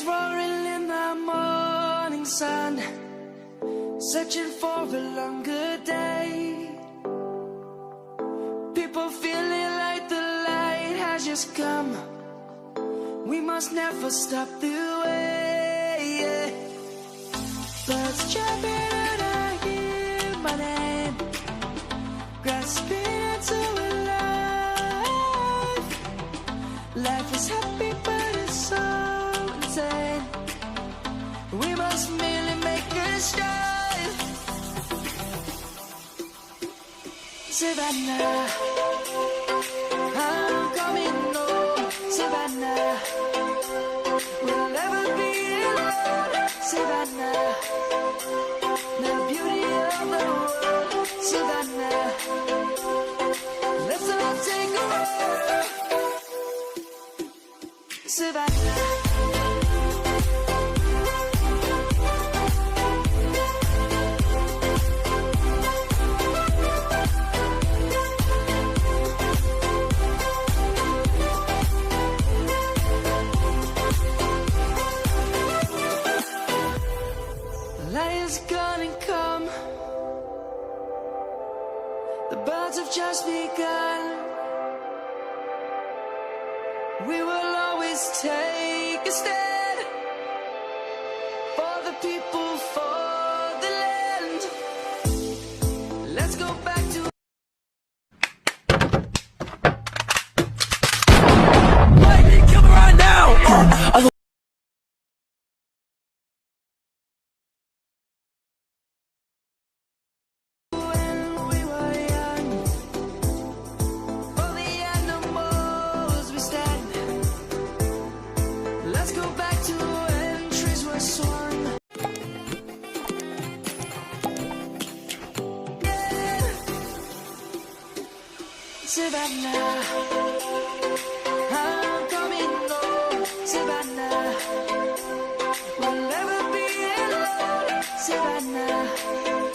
roaring in the morning sun, searching for a longer day. People feeling like the light has just come. We must never stop the way. Birds jumping and I hear my name, grasping into a life. Life is happy but it's so insane. We must merely make a start. Savannah, I'm coming home. Savannah, we'll never be alone. Savannah, the beauty of the world. Savannah, let's all take a walk. Savannah. Light is gonna come. The birds have just begun. We will always take a stand for the people, for the land. Let's go back to lightning, kill me right now. Savannah, I'm coming home. Savannah, we'll never be alone. Savannah.